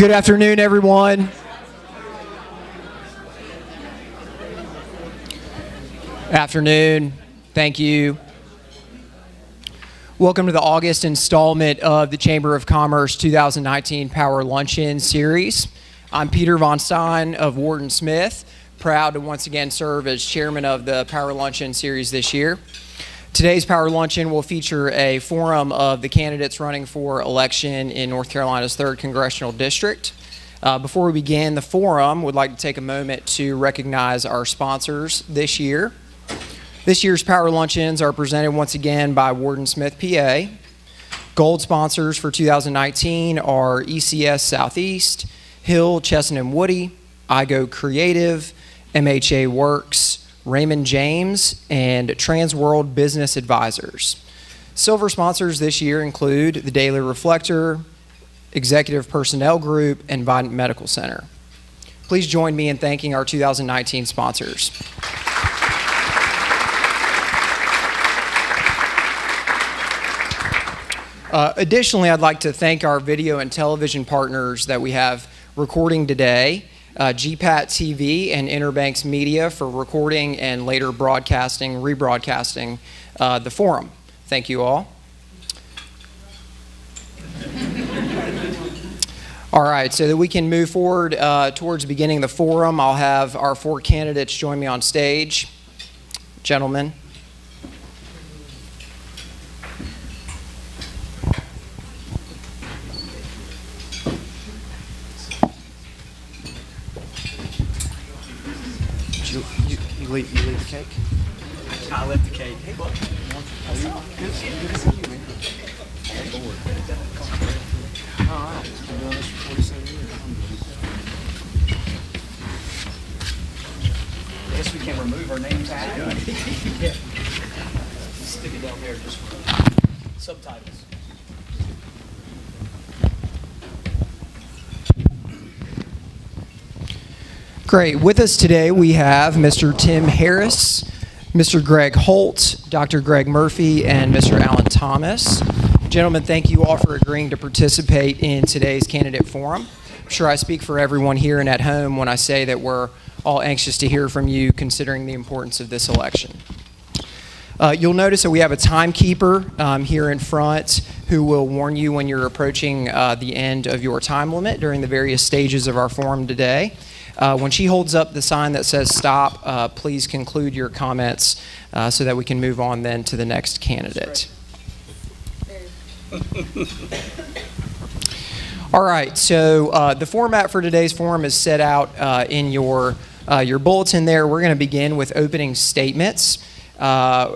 Good afternoon, everyone. Afternoon. Thank you. Welcome to the August installment of the Chamber of Commerce 2019 Power Luncheon Series. I'm Peter Von Stein of Wharton Smith, proud to once again serve as chairman of the Power Luncheon Series this year. Today's Power Luncheon will feature a forum of the candidates running for election in North Carolina's 3rd Congressional District. Before we begin the forum, we'd like to take a moment to recognize our sponsors this year. This year's Power Luncheons are presented once again by Wharton Smith, PA. Gold sponsors for 2019 are ECS Southeast, Hill, Chesson & Woody, iGo Creative, MHA Works, Raymond James, and Transworld Business Advisors. Silver sponsors this year include the Daily Reflector, Executive Personnel Group, and Vidant Medical Center. Please join me in thanking our 2019 sponsors. Additionally, I'd like to thank our video and television partners that we have recording today, GPAT TV and Interbanks Media for recording and later rebroadcasting the forum. Thank you all. All right, so that we can move forward towards beginning the forum, I'll have our 4 candidates join me on stage. Gentlemen. You leave the cake? I left the cake. Hey, buddy. Good to see you, man. All right. Been doing this for 47 years. I guess we can remove our name tag. Yeah. Stick it down there just for subtitles. Great. With us today, we have Mr. Tim Harris, Mr. Greg Holt, Dr. Greg Murphy, and Mr. Alan Thomas. Gentlemen, thank you all for agreeing to participate in today's candidate forum. I'm sure I speak for everyone here and at home when I say that we're all anxious to hear from you considering the importance of this election. You'll notice that we have a timekeeper here in front who will warn you when you're approaching the end of your time limit during the various stages of our forum today. When she holds up the sign that says stop, please conclude your comments so that we can move on then to the next candidate. All right, so the format for today's forum is set out in your bulletin there. We're going to begin with opening statements.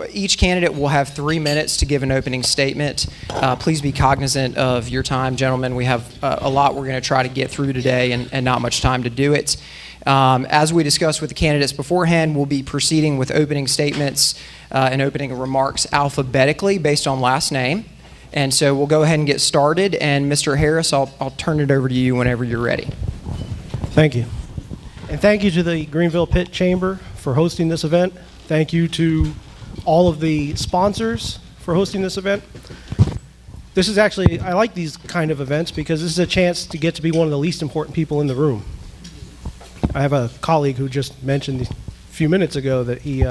Each candidate will have 3 minutes to give an opening statement. Please be cognizant of your time, gentlemen. We have a lot we're going to try to get through today and not much time to do it. As we discussed with the candidates beforehand, we'll be proceeding with opening statements and opening remarks alphabetically based on last name. And so we'll go ahead and get started. And Mr. Harris, I'll turn it over to you whenever you're ready. Thank you. And thank you to the Greenville Pitt Chamber for hosting this event. Thank you to all of the sponsors for hosting this event. This is actually, I like these kind of events because this is a chance to get to be one of the least important people in the room. I have a colleague who just mentioned a few minutes ago that he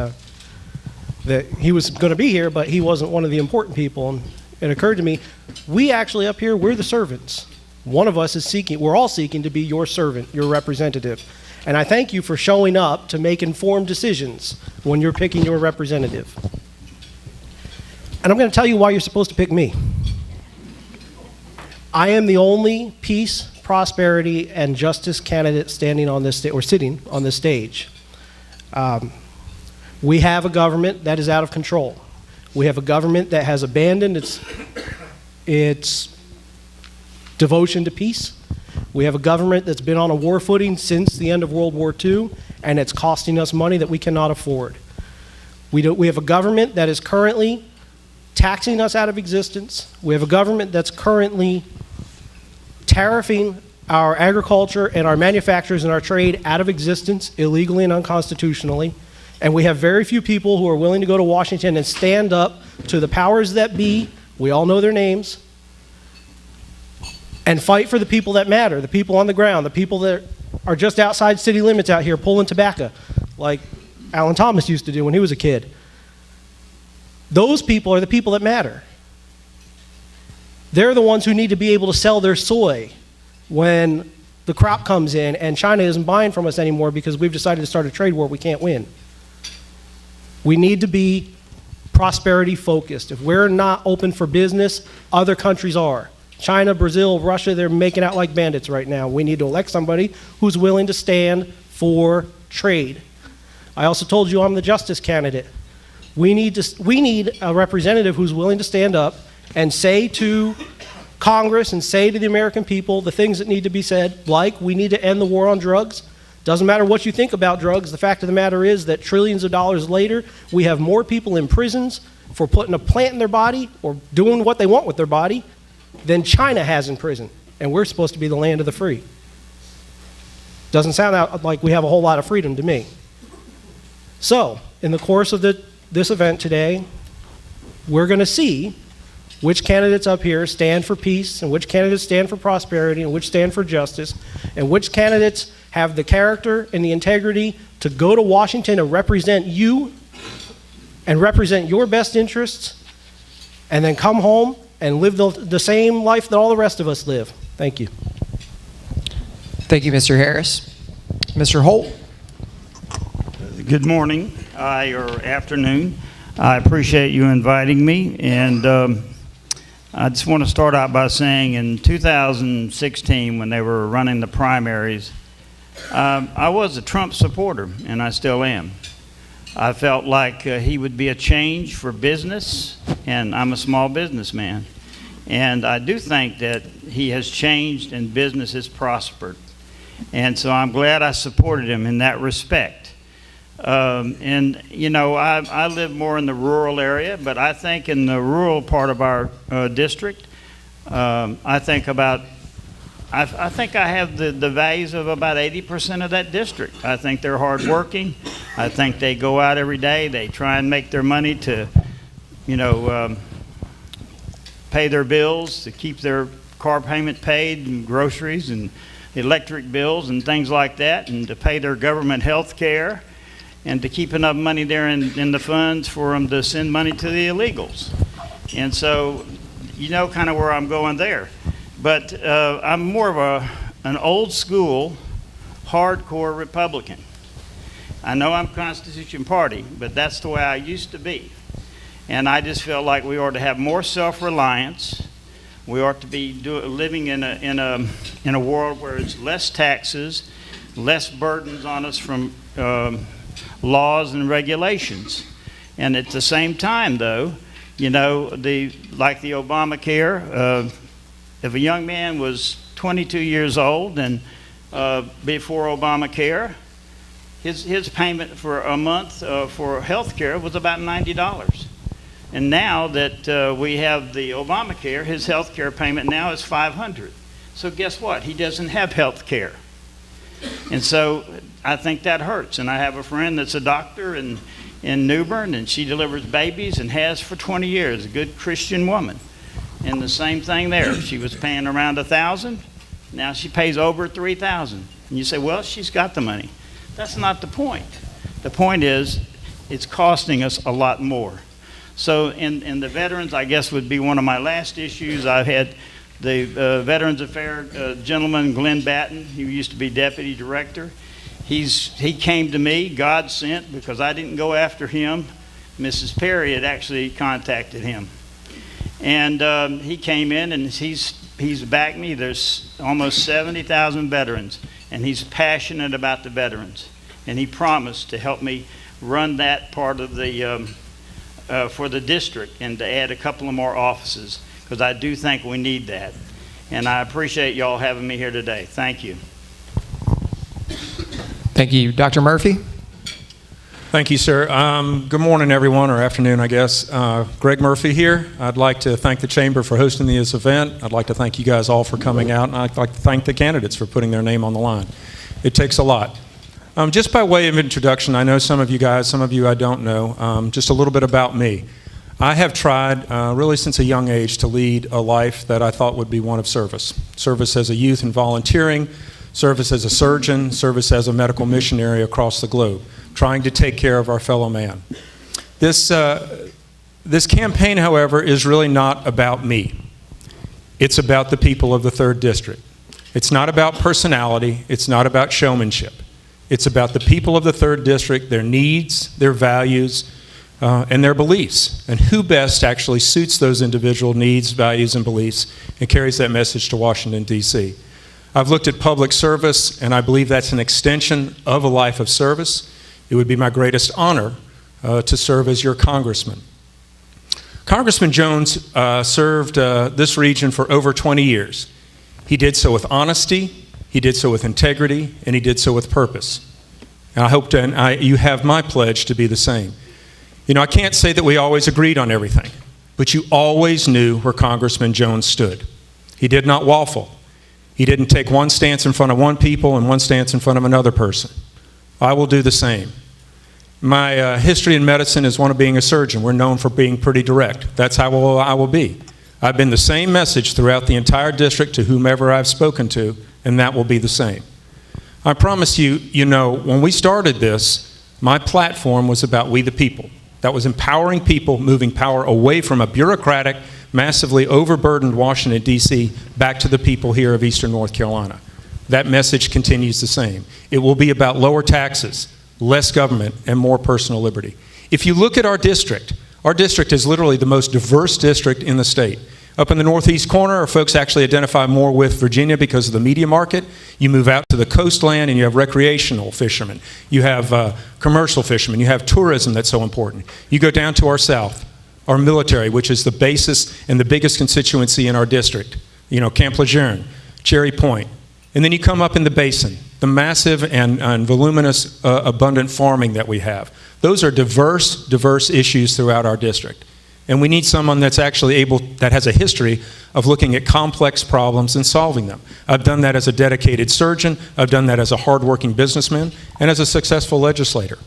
was going to be here, but he wasn't one of the important people. And it occurred to me, we actually up here, we're the servants. One of us is seeking, we're all seeking to be your servant, your representative. And I thank you for showing up to make informed decisions when you're picking your representative. And I'm going to tell you why you're supposed to pick me. I am the only peace, prosperity, and justice candidate standing on this or sitting on this stage. We have a government that is out of control. We have a government that has abandoned its devotion to peace. We have a government that's been on a war footing since the end of World War II, and it's costing us money that we cannot afford. We have a government that is currently taxing us out of existence. We have a government that's currently tariffing our agriculture and our manufacturers and our trade out of existence illegally and unconstitutionally. And we have very few people who are willing to go to Washington and stand up to the powers that be, we all know their names, and fight for the people that matter, the people on the ground, the people that are just outside city limits out here pulling tobacco, like Alan Thomas used to do when he was a kid. Those people are the people that matter. They're the ones who need to be able to sell their soy when the crop comes in and China isn't buying from us anymore because we've decided to start a trade war we can't win. We need to be prosperity focused. If we're not open for business, other countries are. China, Brazil, Russia, they're making out like bandits right now. We need to elect somebody who's willing to stand for trade. I also told you I'm the justice candidate. We need a representative who's willing to stand up and say to Congress and say to the American people the things that need to be said, like we need to end the war on drugs. Doesn't matter what you think about drugs, the fact of the matter is that trillions of dollars later, we have more people in prisons for putting a plant in their body or doing what they want with their body than China has in prison, and we're supposed to be the land of the free. Doesn't sound like we have a whole lot of freedom to me. So, in the course of this event today, we're going to see which candidates up here stand for peace, and which candidates stand for prosperity, and which stand for justice, and which candidates have the character and the integrity to go to Washington and represent you and represent your best interests, and then come home and live the same life that all the rest of us live. Thank you. Thank you, Mr. Harris. Mr. Holt. Good morning, or afternoon. I appreciate you inviting me, and I just want to start out by saying in 2016, when they were running the primaries, I was a Trump supporter, and I still am. I felt like he would be a change for business, and I'm a small businessman. And I do think that he has changed and business has prospered. And so I'm glad I supported him in that respect. And, you know, I live more in the rural area, but I think in the rural part of our district, I think I have the values of about 80% of that district. I think they're hardworking. I think they go out every day. They try and make their money to, you know, pay their bills, to keep their car payment paid, and groceries and electric bills and things like that, and to pay their government health care, and to keep enough money there in the funds for them to send money to the illegals. And so, you know kind of where I'm going there. But I'm more of an old school, hardcore Republican. I know I'm Constitution Party, but that's the way I used to be. And I just feel like we ought to have more self-reliance. We ought to be living in a world where it's less taxes, less burdens on us from laws and regulations. And at the same time, though, you know, like the Obamacare, if a young man was 22 years old and before Obamacare, his payment for a month for health care was about $90. And now that we have the Obamacare, his health care payment now is $500. So guess what? He doesn't have health care. And so I think that hurts. And I have a friend that's a doctor in New Bern, and she delivers babies and has for 20 years, a good Christian woman. And the same thing there. She was paying around $1,000. Now she pays over $3,000. And you say, well, she's got the money. That's not the point. The point is it's costing us a lot more. So in the veterans, I guess would be one of my last issues. I've had the Veterans Affairs gentleman, Glenn Batten, who used to be deputy director. He came to me, God sent, because I didn't go after him. Mrs. Perry had actually contacted him. And he came in, and he's backed me. There's almost 70,000 veterans, and he's passionate about the veterans. And he promised to help me run that part of the for the district and to add a couple of more offices, because I do think we need that. And I appreciate y'all having me here today. Thank you. Thank you. Dr. Murphy? Thank you, sir. Good morning, everyone, or afternoon, I guess. Greg Murphy here. I'd like to thank the Chamber for hosting this event. I'd like to thank you guys all for coming out, and I'd like to thank the candidates for putting their name on the line. It takes a lot. Just by way of introduction, I know some of you guys, some of you I don't know, just a little bit about me. I have tried really since a young age to lead a life that I thought would be one of service. Service as a youth and volunteering, service as a surgeon, service as a medical missionary across the globe, trying to take care of our fellow man. This campaign, however, is really not about me. It's about the people of the 3rd District. It's not about personality. It's not about showmanship. It's about the people of the 3rd District, their needs, their values, and their beliefs, and who best actually suits those individual needs, values, and beliefs and carries that message to Washington, D.C. I've looked at public service, and I believe that's an extension of a life of service. It would be my greatest honor to serve as your congressman. Congressman Jones served this region for over 20 years. He did so with honesty, he did so with integrity, and he did so with purpose. And I hope you have my pledge to be the same. You know, I can't say that we always agreed on everything, but you always knew where Congressman Jones stood. He did not waffle. He didn't take one stance in front of one people and one stance in front of another person. I will do the same. My history in medicine is one of being a surgeon. We're known for being pretty direct. That's how I will be. I've been the same message throughout the entire district to whomever I've spoken to, and that will be the same. I promise you, you know, when we started this, my platform was about we the people. That was empowering people, moving power away from a bureaucratic, massively overburdened Washington, D.C., back to the people here of Eastern North Carolina. That message continues the same. It will be about lower taxes, less government, and more personal liberty. If you look at our district is literally the most diverse district in the state. Up in the northeast corner, our folks actually identify more with Virginia because of the media market. You move out to the coastland and you have recreational fishermen. You have commercial fishermen. You have tourism that's so important. You go down to our south, our military, which is the basis and the biggest constituency in our district. You know, Camp Lejeune, Cherry Point. And then you come up in the basin, the massive and voluminous, abundant farming that we have. Those are diverse issues throughout our district. And we need someone that's actually that has a history of looking at complex problems and solving them. I've done that as a dedicated surgeon. I've done that as a hardworking businessman and as a successful legislator.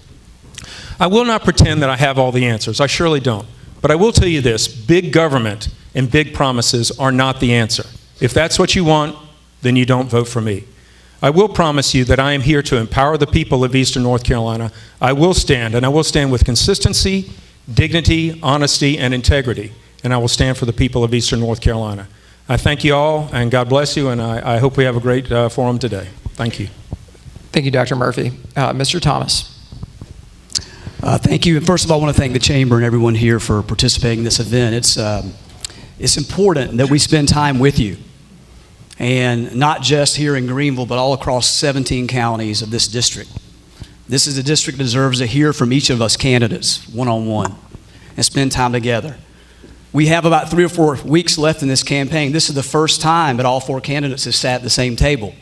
I will not pretend that I have all the answers. I surely don't. But I will tell you this, big government and big promises are not the answer. If that's what you want, then you don't vote for me. I will promise you that I am here to empower the people of Eastern North Carolina. I will stand, and I will stand with consistency, dignity, honesty, and integrity, and I will stand for the people of Eastern North Carolina. I thank you all, and God bless you, and I hope we have a great forum today. Thank you. Thank you, Dr. Murphy. Mr. Thomas. Thank you. First of all, I want to thank the Chamber and everyone here for participating in this event. It's important that we spend time with you, and not just here in Greenville, but all across 17 counties of this district. This is a district that deserves to hear from each of us candidates one-on-one and spend time together. We have about 3 or 4 weeks left in this campaign. This is the first time that all 4 candidates have sat at the same table.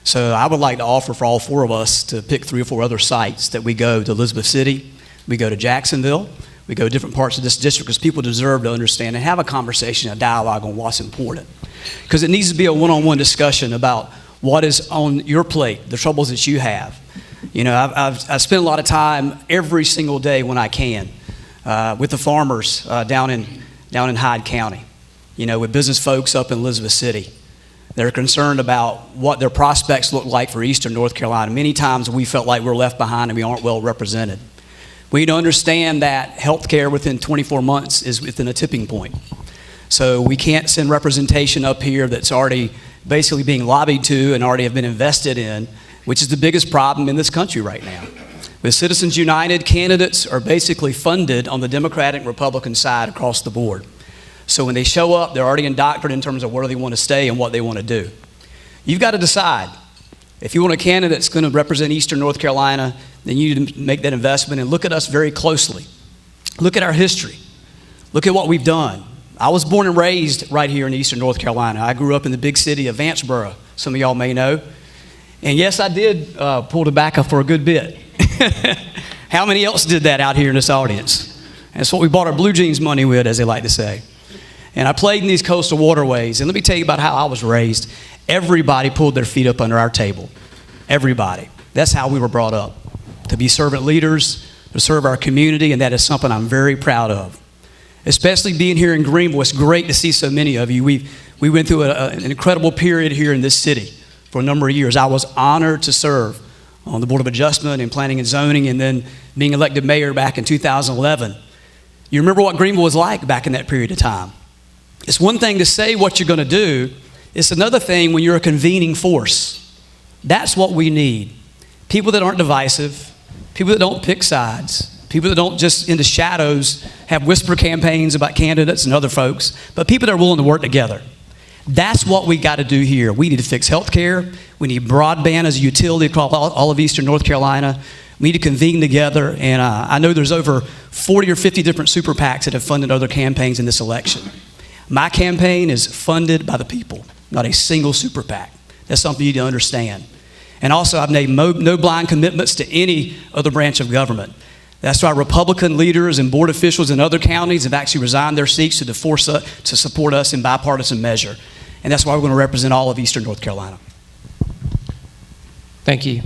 So I would like to offer for all 4 of us to pick 3 or 4 other sites that we go to Elizabeth City, we go to Jacksonville, we go to different parts of this district because people deserve to understand and have a conversation, a dialogue on what's important. Because it needs to be a one-on-one discussion about what is on your plate, the troubles that you have. You know, I've spent a lot of time every single day when I can with the farmers down in Hyde County, you know, with business folks up in Elizabeth City. They're concerned about what their prospects look like for Eastern North Carolina. Many times we felt like we're left behind and we aren't well represented. We need to understand that health care within 24 months is within a tipping point. So we can't send representation up here that's already basically being lobbied to and already have been invested in, which is the biggest problem in this country right now. With Citizens United, candidates are basically funded on the Democratic and Republican side across the board. So when they show up, they're already indoctrinated in terms of where they want to stay and what they want to do. You've got to decide. If you want a candidate that's going to represent Eastern North Carolina, then you need to make that investment and look at us very closely. Look at our history. Look at what we've done. I was born and raised right here in Eastern North Carolina. I grew up in the big city of Vanceboro, some of y'all may know. And yes, I did pull tobacco for a good bit. How many else did that out here in this audience? That's what we bought our blue jeans money with, as they like to say. And I played in these coastal waterways. And let me tell you about how I was raised. Everybody pulled their feet up under our table. Everybody. That's how we were brought up. To be servant leaders, to serve our community, and that is something I'm very proud of. especially being here in Greenville. It's great to see so many of you. We went through an incredible period here in this city for a number of years. I was honored to serve on the Board of Adjustment and Planning and Zoning, and then being elected mayor back in 2011. You remember what Greenville was like back in that period of time. It's one thing to say what you're going to do. It's another thing when you're a convening force. That's what we need. People that aren't divisive, people that don't pick sides, people that don't just in the shadows have whisper campaigns about candidates and other folks, but people that are willing to work together. That's what we got to do here. We need to fix health care. We need broadband as a utility across all of eastern North Carolina. We need to convene together, and I know there's over 40 or 50 different super PACs that have funded other campaigns in this election. My campaign is funded by the people, not a single super PAC. That's something you need to understand. And also, I've made no blind commitments to any other branch of government. That's why Republican leaders and board officials in other counties have actually resigned their seats to support us in bipartisan measure. And that's why we're going to represent all of eastern North Carolina. Thank you.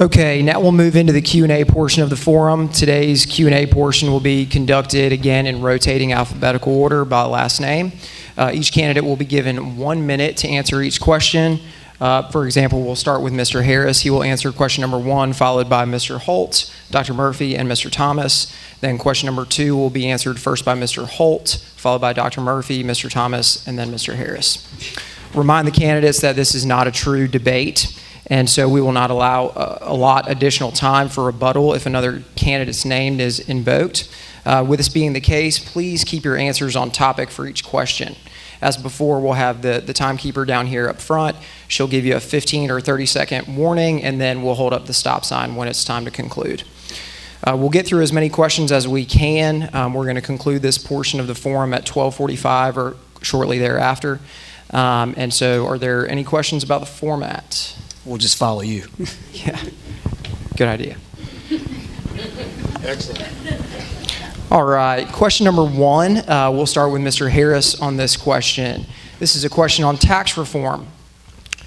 Okay, now we'll move into the Q&A portion of the forum. Today's Q&A portion will be conducted again in rotating alphabetical order by last name. Each candidate will be given 1 minute to answer each question. For example, we'll start with Mr. Harris. He will answer question number 1, followed by Mr. Holt, Dr. Murphy, and Mr. Thomas. Then question number 2 will be answered first by Mr. Holt, followed by Dr. Murphy, Mr. Thomas, and then Mr. Harris. Remind the candidates that this is not a true debate, and so we will not allot additional time for rebuttal if another candidate's name is invoked. With this being the case, please keep your answers on topic for each question. As before, we'll have the timekeeper down here up front. She'll give you a 15 or 30-second warning, and then we'll hold up the stop sign when it's time to conclude. We'll get through as many questions as we can. We're going to conclude this portion of the forum at 12:45 or shortly thereafter. And so are there any questions about the format? We'll just follow you. Yeah, good idea. Excellent. All right, question number 1, we'll start with Mr. Harris on this question. This is a question on tax reform.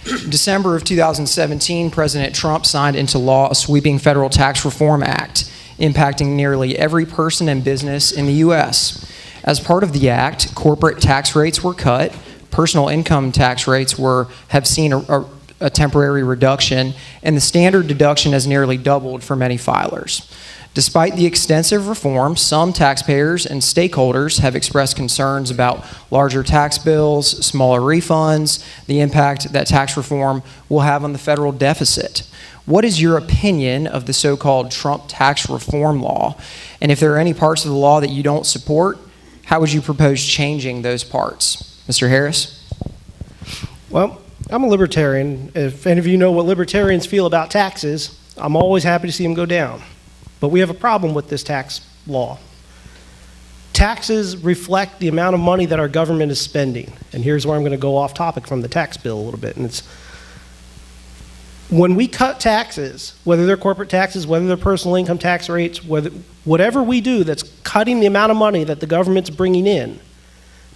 In December of 2017, President Trump signed into law a sweeping federal tax reform act impacting nearly every person and business in the U.S. As part of the act, corporate tax rates were cut, personal income tax rates have seen a temporary reduction, and the standard deduction has nearly doubled for many filers. Despite the extensive reform, some taxpayers and stakeholders have expressed concerns about larger tax bills, smaller refunds, the impact that tax reform will have on the federal deficit. What is your opinion of the so-called Trump tax reform law? And if there are any parts of the law that you don't support, how would you propose changing those parts? Mr. Harris? Well, I'm a libertarian. If any of you know what libertarians feel about taxes, I'm always happy to see them go down. But we have a problem with this tax law. Taxes reflect the amount of money that our government is spending. And here's where I'm going to go off topic from the tax bill a little bit. And it's when we cut taxes, whether they're corporate taxes, whether they're personal income tax rates, whatever we do that's cutting the amount of money that the government's bringing in,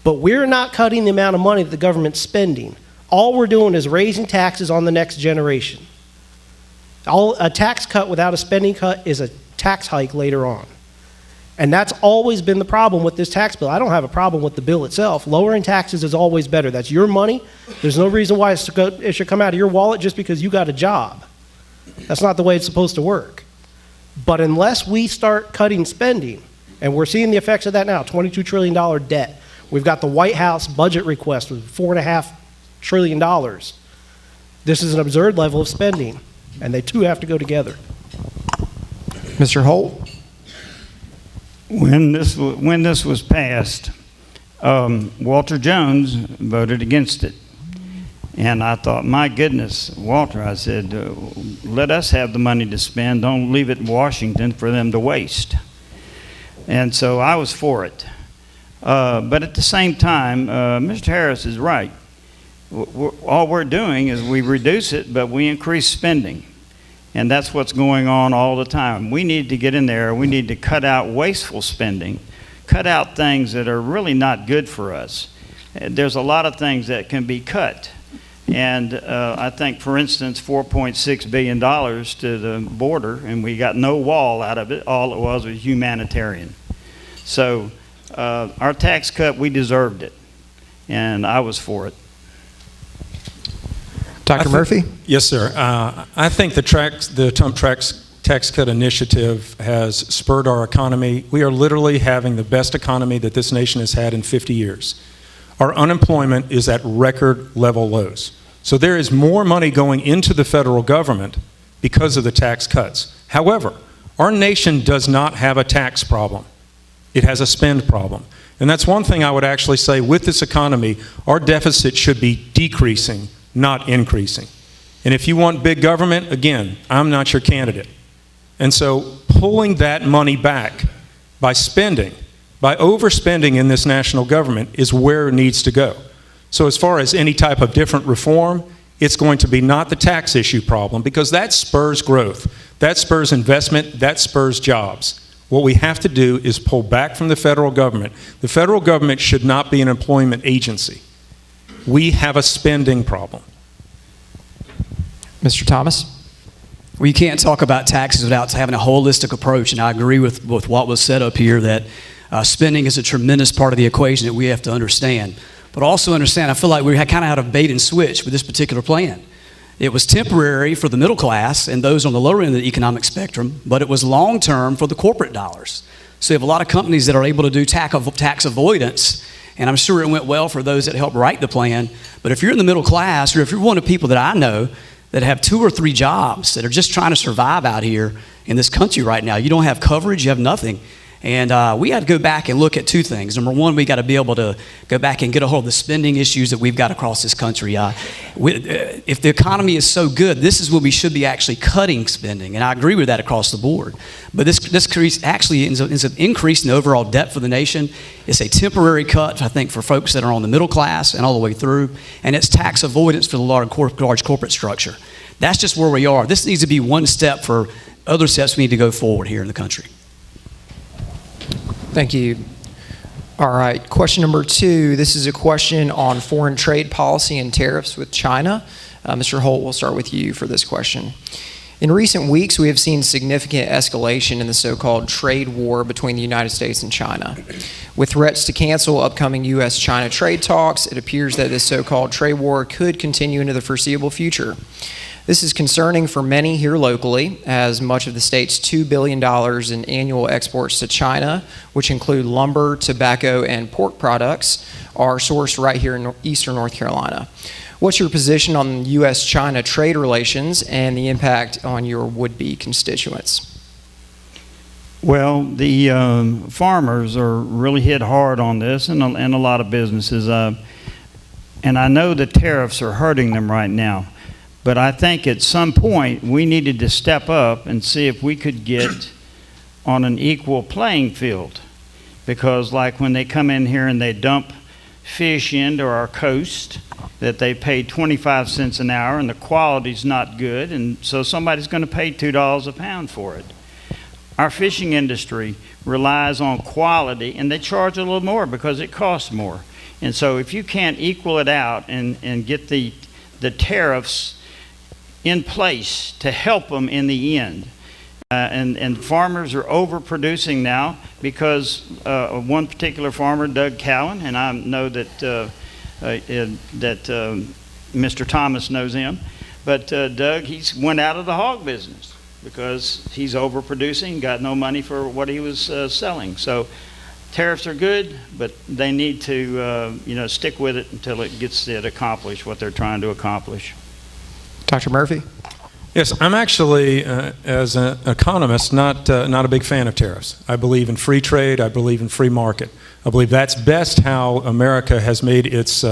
but we're not cutting the amount of money that the government's spending. All we're doing is raising taxes on the next generation. A tax cut without a spending cut is a tax hike later on. And that's always been the problem with this tax bill. I don't have a problem with the bill itself. Lowering taxes is always better. That's your money. There's no reason why it should come out of your wallet just because you got a job. That's not the way it's supposed to work. But unless we start cutting spending, and we're seeing the effects of that now, $22 trillion debt. We've got the White House budget request with $4.5 trillion. This is an absurd level of spending, and they two have to go together. Mr. Holt? When this was passed, Walter Jones voted against it. And I thought, my goodness, Walter, I said, let us have the money to spend. Don't leave it in Washington for them to waste. And so I was for it. But at the same time, Mr. Harris is right. All we're doing is we reduce it, but we increase spending. And that's what's going on all the time. We need to get in there. We need to cut out wasteful spending, cut out things that are really not good for us. There's a lot of things that can be cut. And I think, for instance, $4.6 billion to the border, and we got no wall out of it. All it was humanitarian. So our tax cut, we deserved it, and I was for it. Dr. Murphy? Yes, sir. I think the Trump tax cut initiative has spurred our economy. We are literally having the best economy that this nation has had in 50 years. Our unemployment is at record level lows. So there is more money going into the federal government because of the tax cuts. However, our nation does not have a tax problem. It has a spend problem. And that's one thing I would actually say with this economy, our deficit should be decreasing, not increasing. And if you want big government, again, I'm not your candidate. And so pulling that money back by spending, by overspending in this national government is where it needs to go. So as far as any type of different reform, it's going to be not the tax issue problem, because that spurs growth, that spurs investment, that spurs jobs. What we have to do is pull back from the federal government. The federal government should not be an employment agency. We have a spending problem. Mr. Thomas? Well, you can't talk about taxes without having a holistic approach, and I agree with what was said up here, that spending is a tremendous part of the equation that we have to understand. But also understand, I feel like we kind of had a bait and switch with this particular plan. It was temporary for the middle class and those on the lower end of the economic spectrum, but it was long-term for the corporate dollars. So you have a lot of companies that are able to do tax avoidance, and I'm sure it went well for those that helped write the plan. But if you're in the middle class, or if you're one of the people that I know that have 2 or 3 jobs that are just trying to survive out here in this country right now, you don't have coverage, you have nothing. And we got to go back and look at 2 things. Number one, we got to be able to go back and get a hold of the spending issues that we've got across this country. If the economy is so good, this is when we should be actually cutting spending, and I agree with that across the board. But this actually ends up increasing the overall debt for the nation. It's a temporary cut, I think, for folks that are on the middle class and all the way through, and it's tax avoidance for the large corporate structure. That's just where we are. This needs to be one step for other steps we need to go forward here in the country. Thank you. All right, question number 2. This is a question on foreign trade policy and tariffs with China. Mr. Holt, we'll start with you for this question. In recent weeks, we have seen significant escalation in the so-called trade war between the United States and China. With threats to cancel upcoming U.S.-China trade talks, it appears that this so-called trade war could continue into the foreseeable future. This is concerning for many here locally, as much of the state's $2 billion in annual exports to China, which include lumber, tobacco, and pork products, are sourced right here in eastern North Carolina. What's your position on U.S.-China trade relations and the impact on your would-be constituents? Well, the farmers are really hit hard on this, and a lot of businesses. And I know the tariffs are hurting them right now. But I think at some point we needed to step up and see if we could get on an equal playing field. Because like when they come in here and they dump fish into our coast that they pay 25 cents an hour and the quality's not good, and so somebody's going to pay $2 a pound for it. Our fishing industry relies on quality, and they charge a little more because it costs more. And so if you can't equal it out and get the tariffs in place to help them in the end. And farmers are overproducing now because one particular farmer, Doug Cowan, and I know that Mr. Thomas knows him, but Doug, he's went out of the hog business because he's overproducing, got no money for what he was selling. So tariffs are good, but they need to stick with it until it gets it accomplished, what they're trying to accomplish. Dr. Murphy? Yes, I'm actually, as an economist, not a big fan of tariffs. I believe in free trade. I believe in free market. I believe that's best how America has made its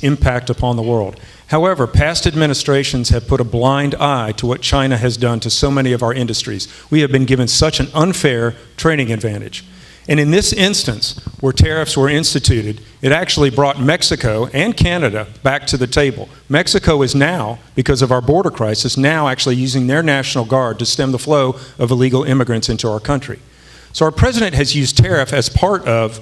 impact upon the world. However, past administrations have put a blind eye to what China has done to so many of our industries. We have been given such an unfair trading advantage. And in this instance, where tariffs were instituted, it actually brought Mexico and Canada back to the table. Mexico is now, because of our border crisis, now actually using their National Guard to stem the flow of illegal immigrants into our country. So our president has used tariff as part of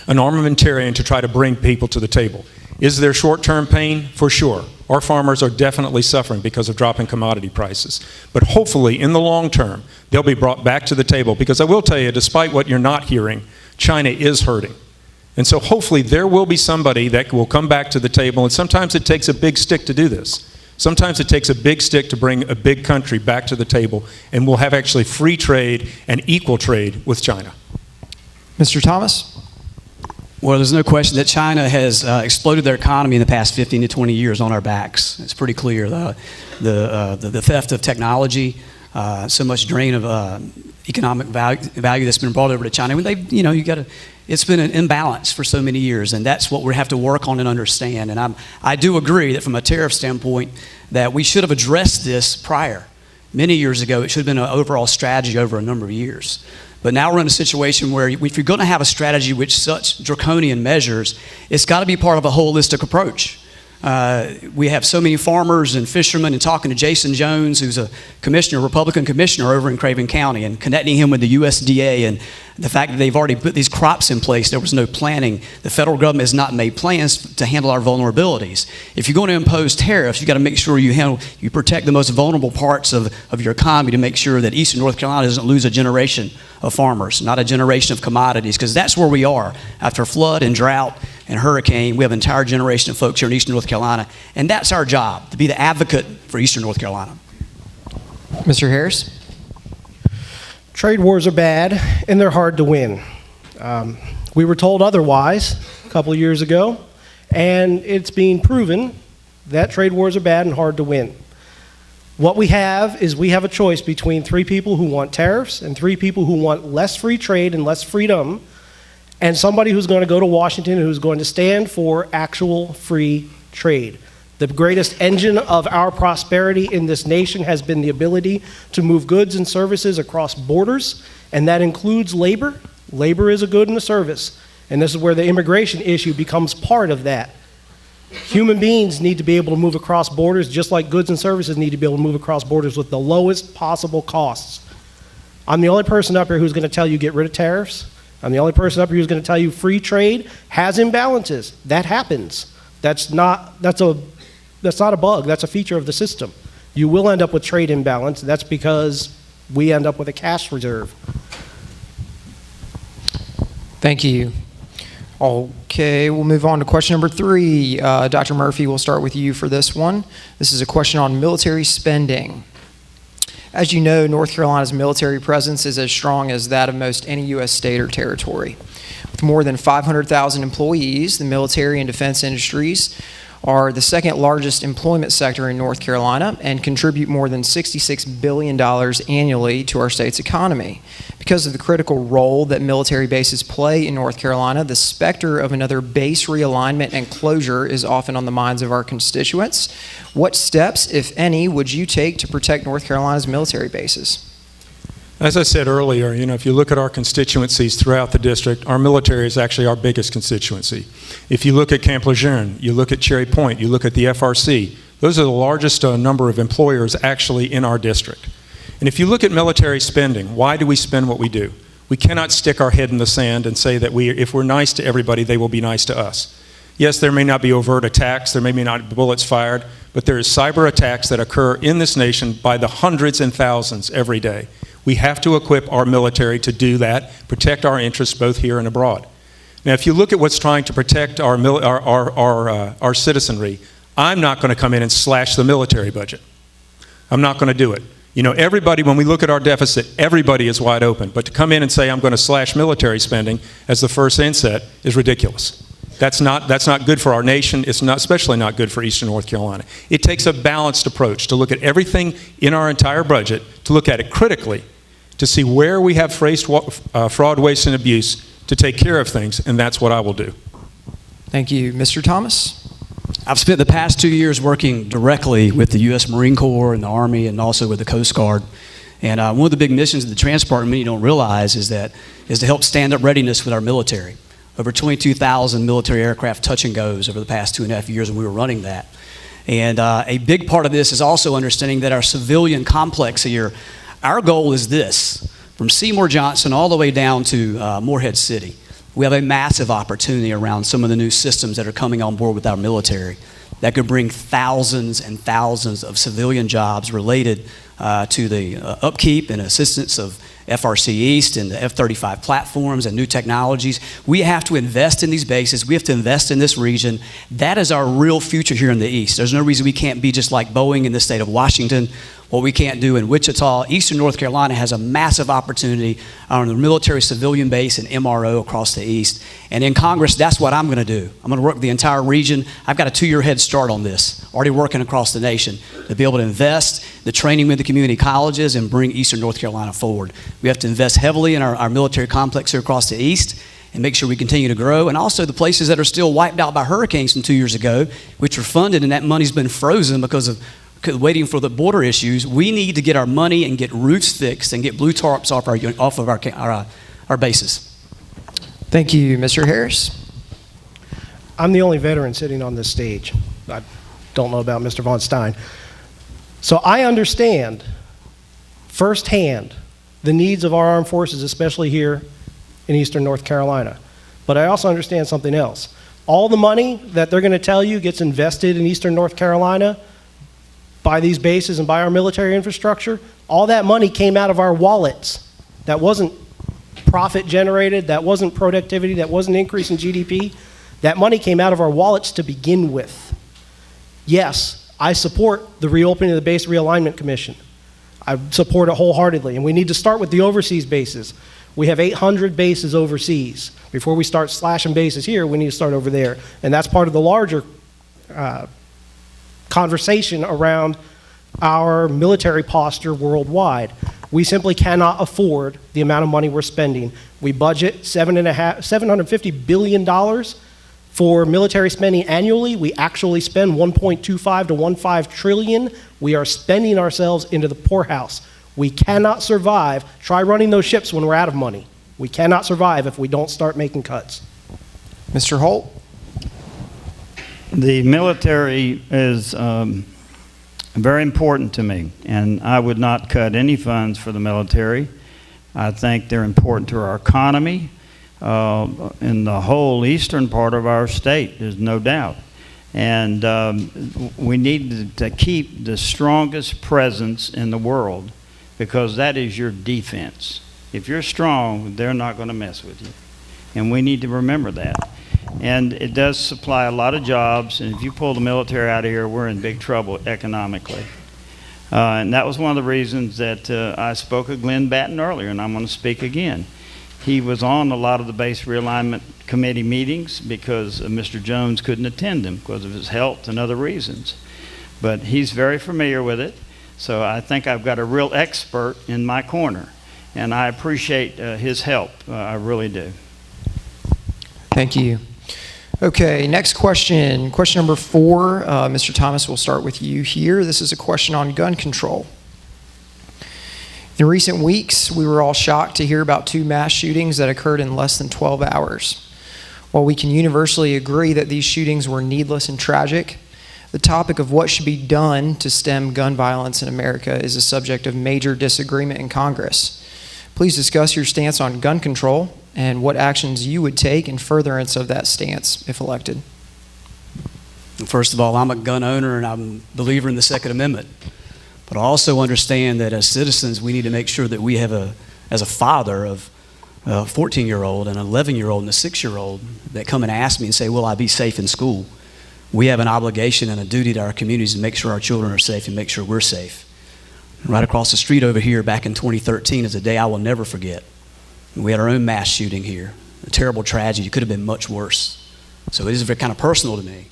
an armamentarium to try to bring people to the table. Is there short-term pain? For sure. our farmers are definitely suffering because of dropping commodity prices. But hopefully, in the long term, they'll be brought back to the table, because I will tell you, despite what you're not hearing, China is hurting. And so hopefully there will be somebody that will come back to the table, and sometimes it takes a big stick to do this. Sometimes it takes a big stick to bring a big country back to the table, and we'll have actually free trade and equal trade with China. Mr. Thomas? Well, there's no question that China has exploded their economy in the past 15 to 20 years on our backs. It's pretty clear. The theft of technology, so much drain of economic value that's been brought over to China. It's been an imbalance for so many years, and that's what we have to work on and understand. And I do agree that from a tariff standpoint, that we should have addressed this prior. Many years ago, it should have been an overall strategy over a number of years. But now we're in a situation where if you're going to have a strategy with such draconian measures, it's got to be part of a holistic approach. We have so many farmers and fishermen, and talking to Jason Jones, who's a commissioner, Republican commissioner over in Craven County, and connecting him with the USDA and the fact that they've already put these crops in place. There was no planning. The federal government has not made plans to handle our vulnerabilities. If you're going to impose tariffs, you've got to make sure you protect the most vulnerable parts of your economy to make sure that Eastern North Carolina doesn't lose a generation of farmers, not a generation of commodities, because that's where we are. After flood and drought and hurricane, we have an entire generation of folks here in Eastern North Carolina, and that's our job, to be the advocate for Eastern North Carolina. Mr. Harris? Trade wars are bad, and they're hard to win. We were told otherwise a couple of years ago, and it's being proven that trade wars are bad and hard to win. What we have is we have a choice between three people who want tariffs and three people who want less free trade and less freedom, and somebody who's going to go to Washington and who's going to stand for actual free trade. The greatest engine of our prosperity in this nation has been the ability to move goods and services across borders, and that includes labor. Labor is a good and a service, and this is where the immigration issue becomes part of that. Human beings need to be able to move across borders just like goods and services need to be able to move across borders with the lowest possible costs. I'm the only person up here who's going to tell you get rid of tariffs. I'm the only person up here who's going to tell you free trade has imbalances. That happens. That's not a bug. That's a feature of the system. You will end up with trade imbalance. That's because we end up with a cash reserve. Thank you. Okay, we'll move on to question number 3. Dr. Murphy, we'll start with you for this one. This is a question on military spending. As you know, North Carolina's military presence is as strong as that of most any U.S. state or territory. With more than 500,000 employees, the military and defense industries are the second largest employment sector in North Carolina and contribute more than $66 billion annually to our state's economy. Because of the critical role that military bases play in North Carolina, the specter of another base realignment and closure is often on the minds of our constituents. What steps, if any, would you take to protect North Carolina's military bases? As I said earlier, if you look at our constituencies throughout the district, our military is actually our biggest constituency. If you look at Camp Lejeune, you look at Cherry Point, you look at the FRC, those are the largest number of employers actually in our district. And if you look at military spending, why do we spend what we do? We cannot stick our head in the sand and say that if we're nice to everybody, they will be nice to us. Yes, there may not be overt attacks, there may not be bullets fired, but there is cyber attacks that occur in this nation by the hundreds and thousands every day. We have to equip our military to do that, protect our interests both here and abroad. Now, if you look at what's trying to protect our citizenry, I'm not going to come in and slash the military budget. I'm not going to do it. Everybody, when we look at our deficit, everybody is wide open. But to come in and say I'm going to slash military spending as the first inset is ridiculous. That's not good for our nation. It's especially not good for Eastern North Carolina. It takes a balanced approach to look at everything in our entire budget, to look at it critically, to see where we have fraud, waste, and abuse, to take care of things, and that's what I will do. Thank you. Mr. Thomas? I've spent the past 2 years working directly with the U.S. Marine Corps and the Army and also with the Coast Guard. And one of the big missions of the transport many don't realize is to help stand up readiness with our military. Over 22,000 military aircraft touch and goes over the past 2.5 years when we were running that. And a big part of this is also understanding that our civilian complex here, our goal is this, from Seymour Johnson all the way down to Morehead City. We have a massive opportunity around some of the new systems that are coming on board with our military. that could bring thousands and thousands of civilian jobs related to the upkeep and assistance of FRC East and the F-35 platforms and new technologies. We have to invest in these bases. We have to invest in this region. That is our real future here in the East. There's no reason we can't be just like Boeing in the state of Washington, what we can't do in Wichita. Eastern North Carolina has a massive opportunity on the military civilian base and MRO across the East. And in Congress, that's what I'm going to do. I'm going to work with the entire region. I've got a 2-year head start on this, already working across the nation to be able to invest the training with the community colleges and bring Eastern North Carolina forward. We have to invest heavily in our military complex here across the East and make sure we continue to grow. And also the places that are still wiped out by hurricanes from 2 years ago, which were funded and that money's been frozen because of waiting for the border issues. We need to get our money and get roofs fixed and get blue tarps off of our bases. Thank you, Mr. Harris. I'm the only veteran sitting on this stage. I don't know about Mr. Von Stein. So I understand firsthand the needs of our armed forces, especially here in Eastern North Carolina. But I also understand something else. All the money that they're going to tell you gets invested in Eastern North Carolina by these bases and by our military infrastructure, all that money came out of our wallets. That wasn't profit generated, that wasn't productivity, that wasn't increase in GDP. That money came out of our wallets to begin with. Yes, I support the reopening of the Base Realignment Commission. I support it wholeheartedly, and we need to start with the overseas bases. We have 800 bases overseas. Before we start slashing bases here, we need to start over there. And that's part of the larger conversation around our military posture worldwide. We simply cannot afford the amount of money we're spending. We budget $750 billion for military spending annually. We actually spend 1.25 to 1.5 trillion. We are spending ourselves into the poorhouse. We cannot survive. Try running those ships when we're out of money. We cannot survive if we don't start making cuts. Mr. Holt. The military is very important to me, and I would not cut any funds for the military. I think they're important to our economy in the whole eastern part of our state, there's no doubt. And we need to keep the strongest presence in the world because that is your defense. If you're strong, they're not going to mess with you. And we need to remember that. And it does supply a lot of jobs, and if you pull the military out of here, we're in big trouble economically. And that was one of the reasons that I spoke of Glenn Batten earlier, and I'm going to speak again. He was on a lot of the Base Realignment Committee meetings because Mr. Jones couldn't attend them because of his health and other reasons. But he's very familiar with it, so I think I've got a real expert in my corner, and I appreciate his help. I really do. Thank you. Okay, next question. Question number 4. Mr. Thomas, we'll start with you here. This is a question on gun control. In recent weeks, we were all shocked to hear about 2 mass shootings that occurred in less than 12 hours. While we can universally agree that these shootings were needless and tragic, the topic of what should be done to stem gun violence in America is a subject of major disagreement in Congress. Please discuss your stance on gun control and what actions you would take in furtherance of that stance if elected. First of all, I'm a gun owner and I'm a believer in the Second Amendment. But I also understand that as citizens, we need to make sure that we have as a father of a 14-year-old and an 11-year-old and a 6-year-old that come and ask me and say, will I be safe in school? We have an obligation and a duty to our communities to make sure our children are safe and make sure we're safe. Right across the street over here back in 2013 is a day I will never forget. We had our own mass shooting here, a terrible tragedy. It could have been much worse. So it is very kind of personal to me.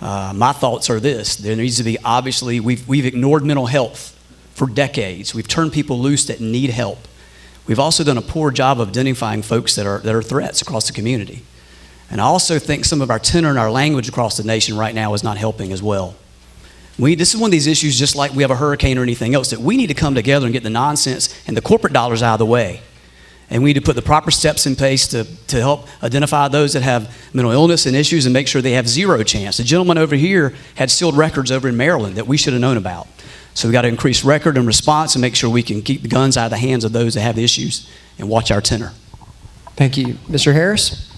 My thoughts are this. There needs to be, obviously, we've ignored mental health for decades. We've turned people loose that need help. We've also done a poor job of identifying folks that are threats across the community. And I also think some of our tenor and our language across the nation right now is not helping as well. This is one of these issues, just like we have a hurricane or anything else, that we need to come together and get the nonsense and the corporate dollars out of the way. And we need to put the proper steps in place to help identify those that have mental illness and issues and make sure they have zero chance. The gentleman over here had sealed records over in Maryland that we should have known about. So we got to increase record and response and make sure we can keep the guns out of the hands of those that have the issues and watch our tenor. Thank you. Mr. Harris?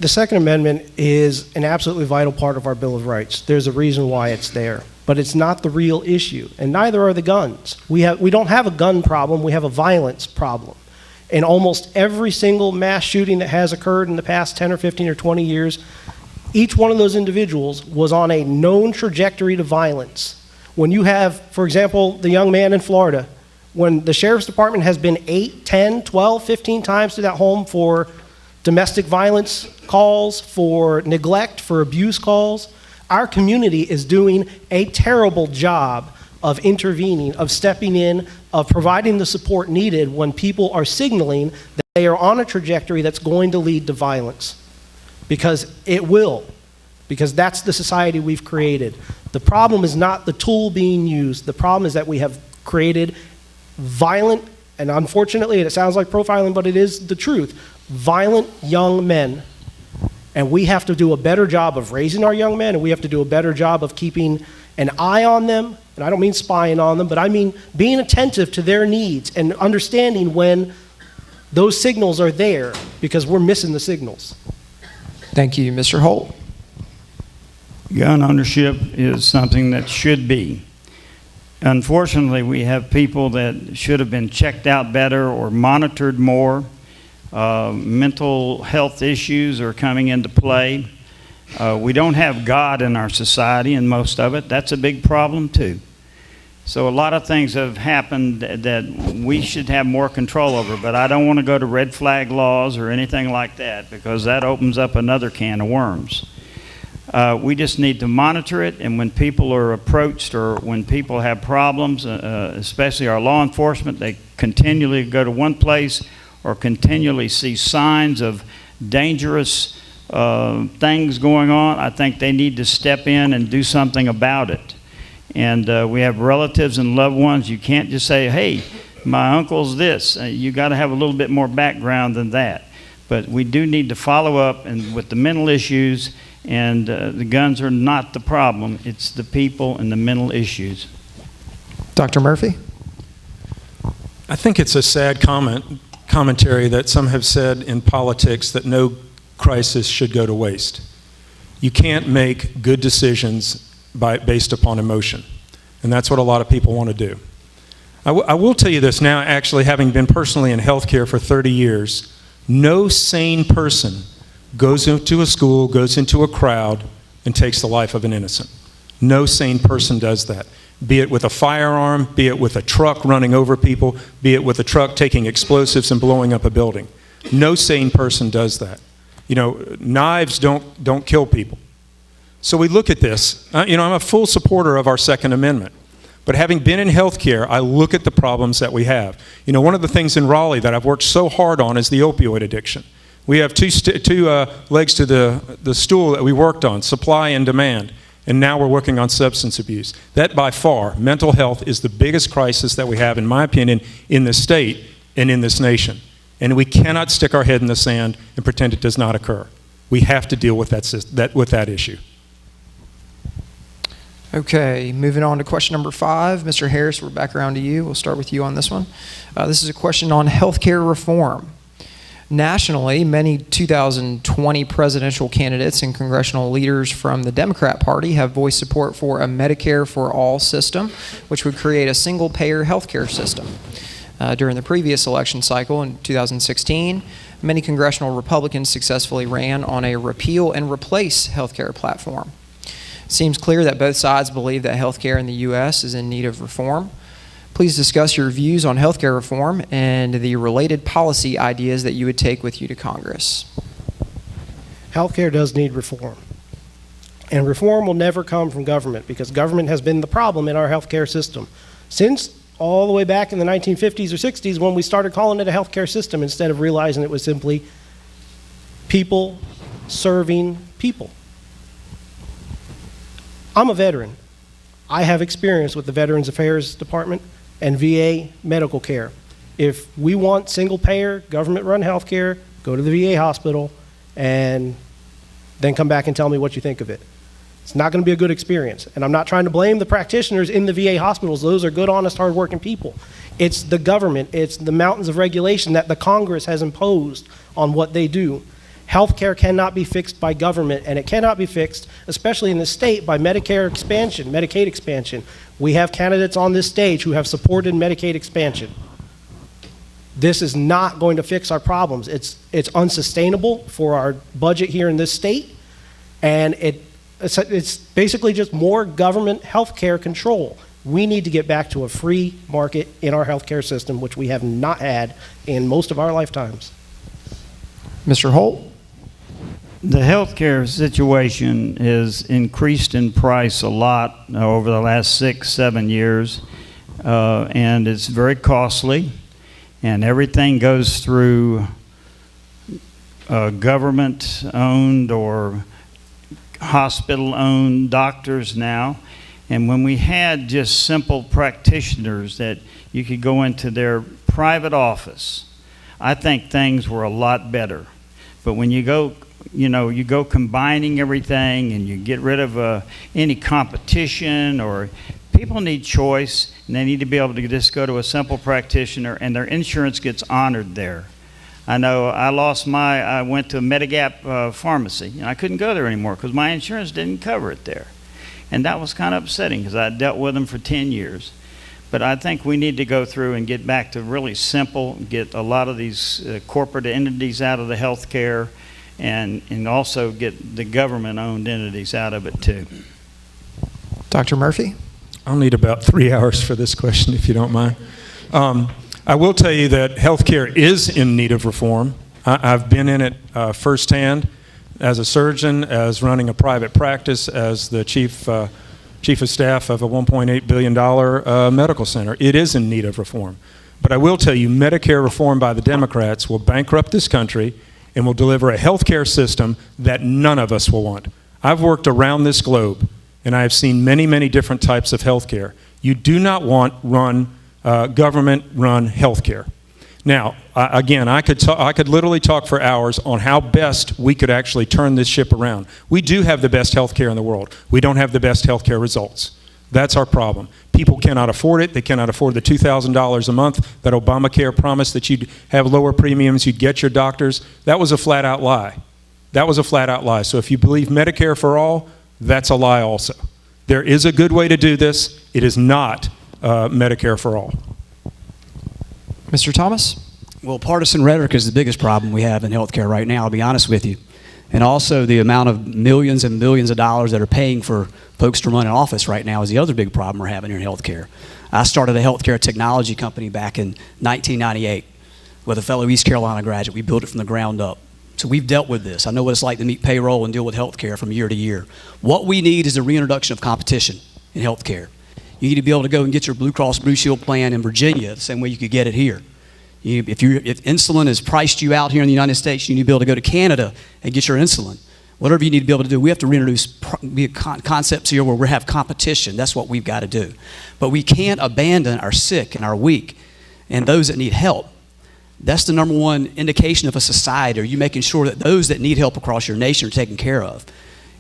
The Second Amendment is an absolutely vital part of our Bill of Rights. There's a reason why it's there, but it's not the real issue, and neither are the guns. We don't have a gun problem, we have a violence problem. In almost every single mass shooting that has occurred in the past 10 or 15 or 20 years, each one of those individuals was on a known trajectory to violence. When you have, for example, the young man in Florida, when the sheriff's department has been 8, 10, 12, 15 times to that home for domestic violence calls, for neglect, for abuse calls, our community is doing a terrible job of intervening, of stepping in, of providing the support needed when people are signaling that they are on a trajectory that's going to lead to violence. Because it will. Because that's the society we've created. The problem is not the tool being used. The problem is that we have created violent, and unfortunately, it sounds like profiling, but it is the truth, violent young men. And we have to do a better job of raising our young men, and we have to do a better job of keeping an eye on them. And I don't mean spying on them, but I mean being attentive to their needs and understanding when those signals are there, because we're missing the signals. Thank you. Mr. Holt? Gun ownership is something that should be. Unfortunately, we have people that should have been checked out better or monitored more. Mental health issues are coming into play. We don't have God in our society, and most of it. That's a big problem too. So a lot of things have happened that we should have more control over, but I don't want to go to red flag laws or anything like that, because that opens up another can of worms. We just need to monitor it, and when people are approached or when people have problems, especially our law enforcement, they continually go to one place or continually see signs of dangerous things going on. I think they need to step in and do something about it. And we have relatives and loved ones. You can't just say, hey, my uncle's this. You got to have a little bit more background than that. But we do need to follow up and with the mental issues, and the guns are not the problem. It's the people and the mental issues. Dr. Murphy? I think it's a sad commentary that some have said in politics that no crisis should go to waste. You can't make good decisions based upon emotion, and that's what a lot of people want to do. I will tell you this now, actually, having been personally in healthcare for 30 years, no sane person goes into a school, goes into a crowd, and takes the life of an innocent. No sane person does that. Be it with a firearm, be it with a truck running over people, be it with a truck taking explosives and blowing up a building. No sane person does that. You know, knives don't kill people. So we look at this. I'm a full supporter of our Second Amendment. But having been in healthcare, I look at the problems that we have. You know, one of the things in Raleigh that I've worked so hard on is the opioid addiction. We have two legs to the stool that we worked on, supply and demand. And now we're working on substance abuse. That by far, mental health is the biggest crisis that we have, in my opinion, in this state and in this nation. And we cannot stick our head in the sand and pretend it does not occur. We have to deal with that issue. Okay, moving on to question number 5. Mr. Harris, we're back around to you. We'll start with you on this one. This is a question on healthcare reform. Nationally, many 2020 presidential candidates and congressional leaders from the Democrat Party have voiced support for a Medicare for All system, which would create a single-payer healthcare system. During the previous election cycle in 2016, many congressional Republicans successfully ran on a repeal and replace healthcare platform. It seems clear that both sides believe that healthcare in the U.S. is in need of reform. Please discuss your views on healthcare reform and the related policy ideas that you would take with you to Congress. Healthcare does need reform. And reform will never come from government, because government has been the problem in our healthcare system since all the way back in the 1950s or 60s, when we started calling it a healthcare system instead of realizing it was simply people serving people. I'm a veteran. I have experience with the Veterans Affairs Department and VA medical care. If we want single-payer, government-run health care, go to the VA hospital and then come back and tell me what you think of it. It's not going to be a good experience. And I'm not trying to blame the practitioners in the VA hospitals. Those are good, honest, hard-working people. It's the government. It's the mountains of regulation that the Congress has imposed on what they do. Healthcare cannot be fixed by government, and it cannot be fixed, especially in this state, by Medicare expansion, Medicaid expansion. We have candidates on this stage who have supported Medicaid expansion. This is not going to fix our problems. It's unsustainable for our budget here in this state, and it's basically just more government healthcare control. We need to get back to a free market in our healthcare system, which we have not had in most of our lifetimes. Mr. Holt? The healthcare situation has increased in price a lot over the last 6-7 years, and it's very costly, and everything goes through government-owned or hospital-owned doctors now. And when we had just simple practitioners that you could go into their private office, I think things were a lot better. But when you go, you go combining everything and you get rid of any competition, or people need choice, and they need to be able to just go to a simple practitioner and their insurance gets honored there. I know I went to Medigap Pharmacy, and I couldn't go there anymore because my insurance didn't cover it there. And that was kind of upsetting because I dealt with them for 10 years. But I think we need to go through and get back to really simple, get a lot of these corporate entities out of the health care, and also get the government-owned entities out of it too. Dr. Murphy? I'll need about 3 hours for this question, if you don't mind. I will tell you that healthcare is in need of reform. I've been in it firsthand as a surgeon, as running a private practice, as the chief of staff of a $1.8 billion medical center. It is in need of reform. But I will tell you, Medicare reform by the Democrats will bankrupt this country and will deliver a healthcare system that none of us will want. I've worked around this globe, and I have seen many, many different types of healthcare. You do not want government-run healthcare. Now, again, I could literally talk for hours on how best we could actually turn this ship around. We do have the best health care in the world. We don't have the best health care results. That's our problem. People cannot afford it. They cannot afford the $2,000 a month that Obamacare promised, that you'd have lower premiums, you'd get your doctors. That was a flat-out lie. That was a flat-out lie. So if you believe Medicare for all, that's a lie also. There is a good way to do this. It is not Medicare for all. Mr. Thomas? Well, partisan rhetoric is the biggest problem we have in healthcare right now, I'll be honest with you. And also the amount of millions and millions of dollars that are paying for folks to run an office right now is the other big problem we're having here in healthcare. I started a healthcare technology company back in 1998 with a fellow East Carolina graduate. We built it from the ground up. So we've dealt with this. I know what it's like to meet payroll and deal with healthcare from year to year. What we need is a reintroduction of competition in healthcare. You need to be able to go and get your Blue Cross Blue Shield plan in Virginia the same way you could get it here. If insulin has priced you out here in the United States, you need to be able to go to Canada and get your insulin. Whatever you need to be able to do, we have to reintroduce concepts here where we have competition. That's what we've got to do. But we can't abandon our sick and our weak and those that need help. That's the number one indication of a society. Are you making sure that those that need help across your nation are taken care of?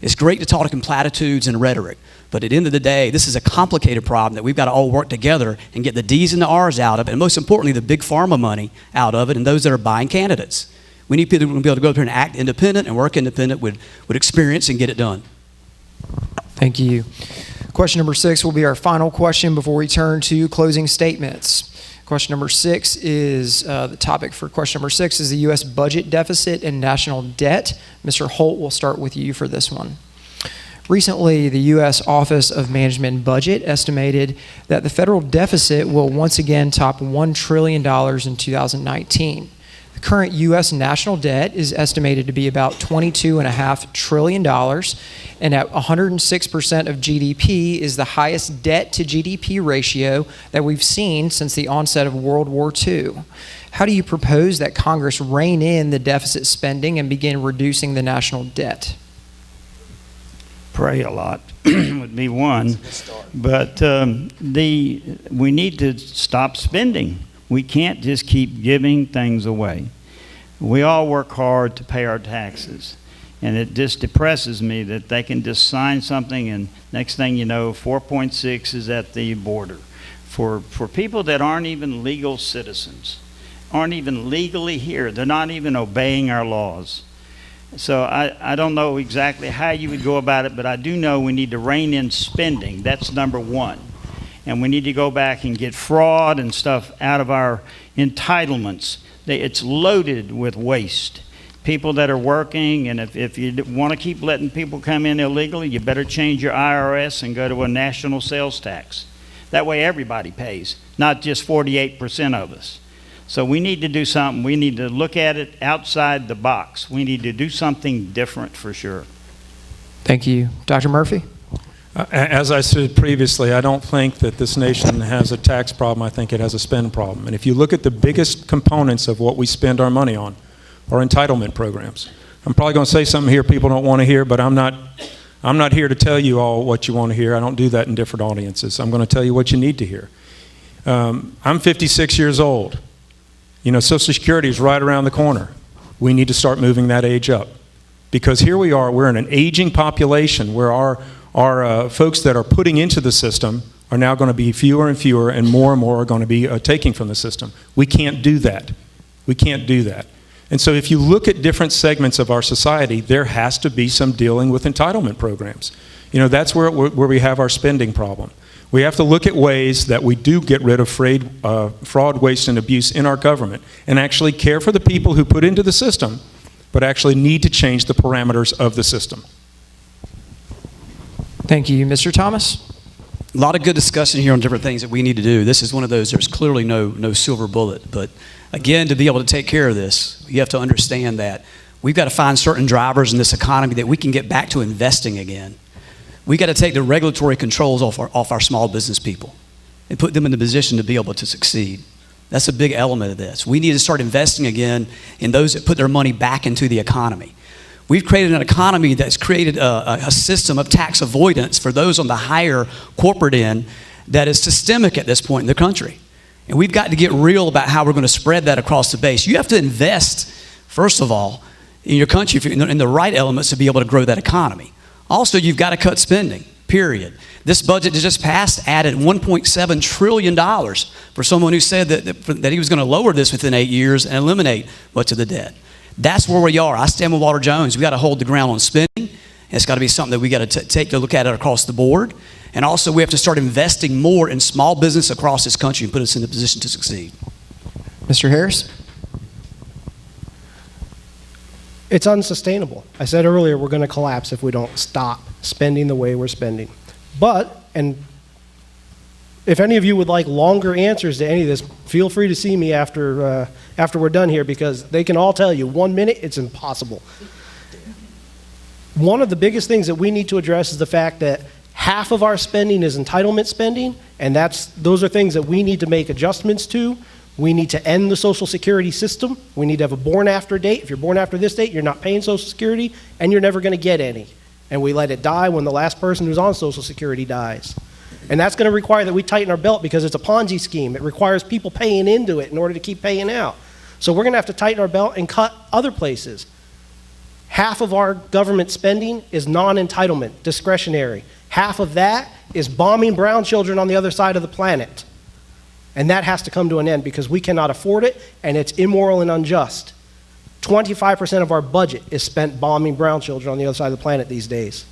It's great to talk in platitudes and rhetoric, but at the end of the day, this is a complicated problem that we've got to all work together and get the D's and the R's out of it, and most importantly, the big pharma money out of it and those that are buying candidates. We need people to be able to go up here and act independent and work independent with experience and get it done. Thank you. Question number 6 will be our final question before we turn to closing statements. Question number 6 is, the topic for question number 6 is the U.S. budget deficit and national debt. Mr. Holt, we'll start with you for this one. Recently, the U.S. Office of Management and Budget estimated that the federal deficit will once again top $1 trillion in 2019. The current U.S. national debt is estimated to be about $22.5 trillion, and at 106% of GDP is the highest debt to GDP ratio that we've seen since the onset of World War II. How do you propose that Congress rein in the deficit spending and begin reducing the national debt? Pray a lot would be one, but we need to stop spending. We can't just keep giving things away. We all work hard to pay our taxes, and it just depresses me that they can just sign something and next thing you know, 4.6 is at the border. For people that aren't even legal citizens, aren't even legally here, they're not even obeying our laws. So I don't know exactly how you would go about it, but I do know we need to rein in spending. That's number one. And we need to go back and get fraud and stuff out of our entitlements. It's loaded with waste. People that are working, and if you want to keep letting people come in illegally, you better change your IRS and go to a national sales tax. That way everybody pays, not just 48% of us. So we need to do something. We need to look at it outside the box. We need to do something different for sure. Thank you. Dr. Murphy? As I said previously, I don't think that this nation has a tax problem. I think it has a spend problem. And if you look at the biggest components of what we spend our money on, are entitlement programs. I'm probably going to say something here people don't want to hear, but I'm not here to tell you all what you want to hear. I don't do that in different audiences. I'm going to tell you what you need to hear. I'm 56 years old. You know, Social Security is right around the corner. We need to start moving that age up. Because here we are, we're in an aging population where our folks that are putting into the system are now going to be fewer and fewer, and more are going to be taking from the system. We can't do that. We can't do that. And so if you look at different segments of our society, there has to be some dealing with entitlement programs. You know, that's where we have our spending problem. We have to look at ways that we do get rid of fraud, waste, and abuse in our government and actually care for the people who put into the system, but actually need to change the parameters of the system. Thank you. Mr. Thomas? A lot of good discussion here on different things that we need to do. This is one of those, there's clearly no silver bullet. But again, to be able to take care of this, you have to understand that we've got to find certain drivers in this economy that we can get back to investing again. We got to take the regulatory controls off our small business people and put them in the position to be able to succeed. That's a big element of this. We need to start investing again in those that put their money back into the economy. We've created an economy that's created a system of tax avoidance for those on the higher corporate end that is systemic at this point in the country. And we've got to get real about how we're going to spread that across the base. You have to invest, first of all, in your country in the right elements to be able to grow that economy. Also, you've got to cut spending, period. This budget that just passed added $1.7 trillion for someone who said that he was going to lower this within 8 years and eliminate much of the debt. That's where we are. I stand with Walter Jones. We got to hold the ground on spending. It's got to be something that we got to take a look at it across the board. And also, we have to start investing more in small business across this country and put us in a position to succeed. Mr. Harris? It's unsustainable. I said earlier we're going to collapse if we don't stop spending the way we're spending. But, and if any of you would like longer answers to any of this, feel free to see me after we're done here, because they can all tell you 1 minute it's impossible. One of the biggest things that we need to address is the fact that half of our spending is entitlement spending, and those are things that we need to make adjustments to. We need to end the Social Security system. We need to have a born after date. If you're born after this date, you're not paying Social Security, and you're never going to get any. And we let it die when the last person who's on Social Security dies. And that's going to require that we tighten our belt, because it's a Ponzi scheme. It requires people paying into it in order to keep paying out. So we're going to have to tighten our belt and cut other places. Half of our government spending is non-entitlement, discretionary. Half of that is bombing brown children on the other side of the planet. And that has to come to an end, because we cannot afford it, and it's immoral and unjust. 25% of our budget is spent bombing brown children on the other side of the planet these days.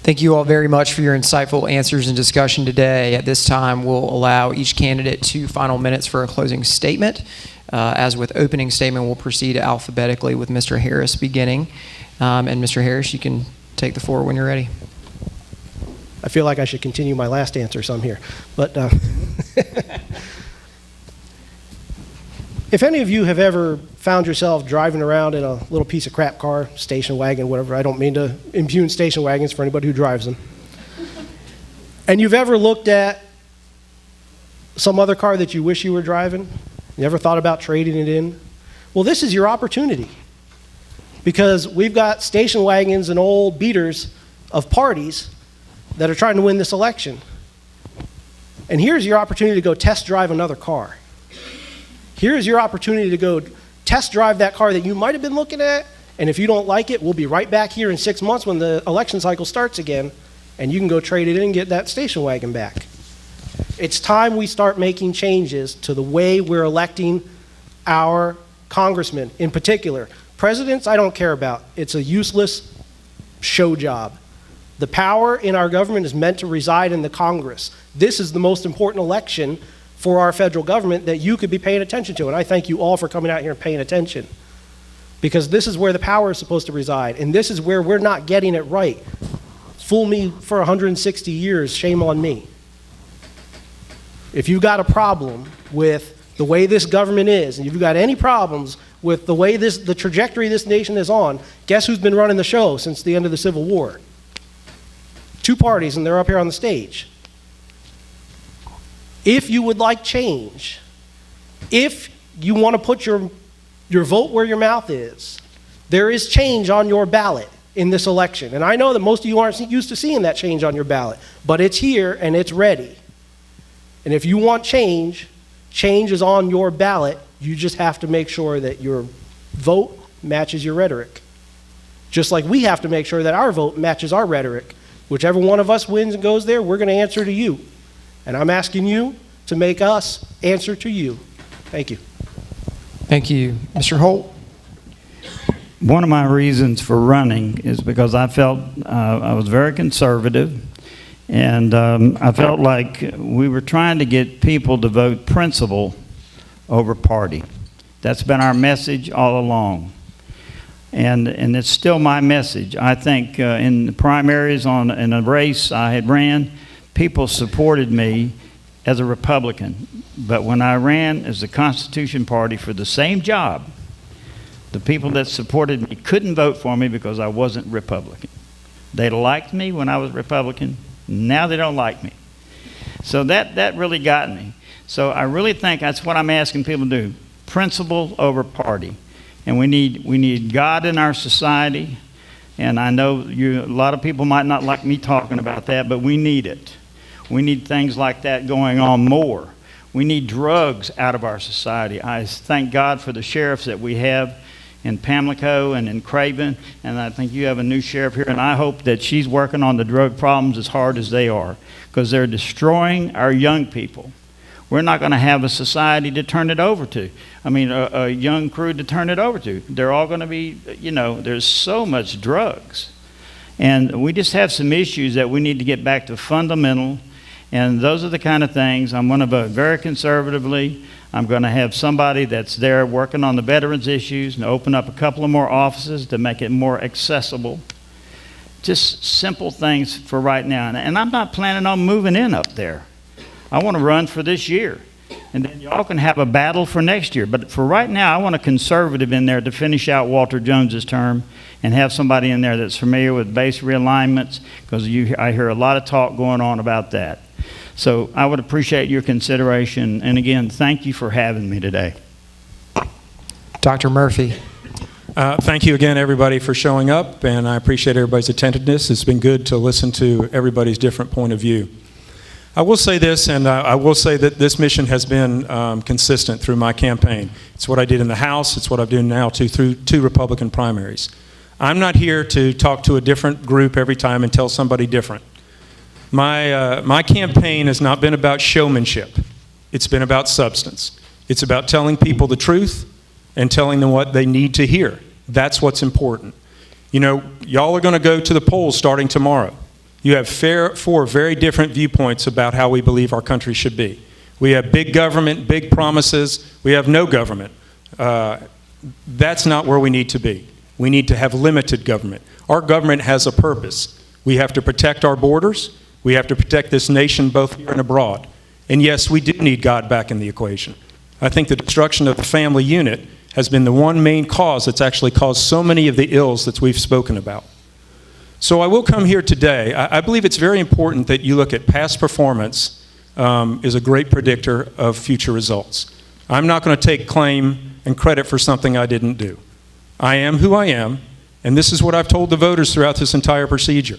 Thank you all very much for your insightful answers and discussion today. At this time, we'll allow each candidate 2 final minutes for a closing statement. As with opening statement, we'll proceed alphabetically with Mr. Harris beginning. And Mr. Harris, you can take the floor when you're ready. I feel like I should continue my last answer some here. But if any of you have ever found yourself driving around in a little piece of crap car, station wagon, whatever, I don't mean to impugn station wagons for anybody who drives them, and you've ever looked at some other car that you wish you were driving, you ever thought about trading it in? Well, this is your opportunity, because we've got station wagons and old beaters of parties that are trying to win this election. And here's your opportunity to go test drive another car. Here's your opportunity to go test drive that car that you might have been looking at, and if you don't like it, we'll be right back here in 6 months when the election cycle starts again, and you can go trade it in and get that station wagon back. It's time we start making changes to the way we're electing our congressmen in particular. Presidents, I don't care about. It's a useless show job. The power in our government is meant to reside in the Congress. This is the most important election for our federal government that you could be paying attention to. And I thank you all for coming out here and paying attention. Because this is where the power is supposed to reside. And this is where we're not getting it right. Fool me for 160 years, shame on me. If you've got a problem with the way this government is, and if you've got any problems with the way the trajectory this nation is on, guess who's been running the show since the end of the Civil War? Two parties, and they're up here on the stage. If you would like change, if you want to put your vote where your mouth is, there is change on your ballot in this election. And I know that most of you aren't used to seeing that change on your ballot, but it's here and it's ready. And if you want change, change is on your ballot. You just have to make sure that your vote matches your rhetoric. Just like we have to make sure that our vote matches our rhetoric. Whichever one of us wins and goes there, we're going to answer to you. And I'm asking you to make us answer to you. Thank you. Thank you. Mr. Holt? One of my reasons for running is because I felt I was very conservative, and I felt like we were trying to get people to vote principle over party. That's been our message all along. And it's still my message. I think in the primaries in a race I had ran, people supported me as a Republican. But when I ran as the Constitution Party for the same job, the people that supported me couldn't vote for me because I wasn't Republican. They liked me when I was Republican. Now they don't like me. So that really got me. So I really think that's what I'm asking people to do. Principle over party. And we need God in our society. And I know a lot of people might not like me talking about that, but we need it. We need things like that going on more. We need drugs out of our society. I thank God for the sheriffs that we have in Pamlico and in Craven, and I think you have a new sheriff here, and I hope that she's working on the drug problems as hard as they are, because they're destroying our young people. We're not going to have a society to turn it over to. I mean, a young crew to turn it over to. They're all going to be, there's so much drugs. And we just have some issues that we need to get back to fundamental. And those are the kind of things. I'm going to vote very conservatively. I'm going to have somebody that's there working on the veterans issues and open up a couple of more offices to make it more accessible. Just simple things for right now. And I'm not planning on moving in up there. I want to run for this year. And then y'all can have a battle for next year. But for right now, I want a conservative in there to finish out Walter Jones's term and have somebody in there that's familiar with base realignments, because I hear a lot of talk going on about that. So I would appreciate your consideration. And again, thank you for having me today. Dr. Murphy. Thank you again, everybody, for showing up, and I appreciate everybody's attentiveness. It's been good to listen to everybody's different point of view. I will say this, and I will say that this mission has been consistent through my campaign. It's what I did in the House. It's what I'm doing now through two Republican primaries. I'm not here to talk to a different group every time and tell somebody different. My campaign has not been about showmanship. It's been about substance. It's about telling people the truth and telling them what they need to hear. That's what's important. Y'all are going to go to the polls starting tomorrow. You have four very different viewpoints about how we believe our country should be. We have big government, big promises. We have no government. That's not where we need to be. We need to have limited government. Our government has a purpose. We have to protect our borders. We have to protect this nation both here and abroad. And yes, we do need God back in the equation. I think the destruction of the family unit has been the one main cause that's actually caused so many of the ills that we've spoken about. So I will come here today. I believe it's very important that you look at past performance is a great predictor of future results. I'm not going to take claim and credit for something I didn't do. I am who I am, and this is what I've told the voters throughout this entire procedure,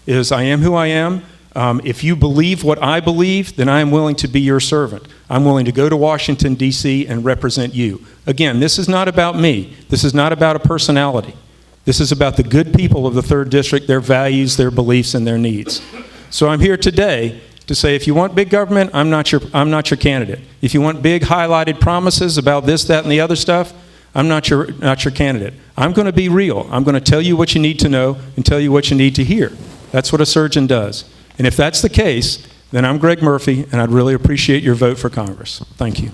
is I am who I am. If you believe what I believe, then I am willing to be your servant. I'm willing to go to Washington, D.C. and represent you. Again, this is not about me. This is not about a personality. This is about the good people of the 3rd District, their values, their beliefs, and their needs. So I'm here today to say if you want big government, I'm not your candidate. If you want big highlighted promises about this, that, and the other stuff, I'm not your candidate. I'm going to be real. I'm going to tell you what you need to know and tell you what you need to hear. That's what a surgeon does. And if that's the case, then I'm Greg Murphy, and I'd really appreciate your vote for Congress. Thank you.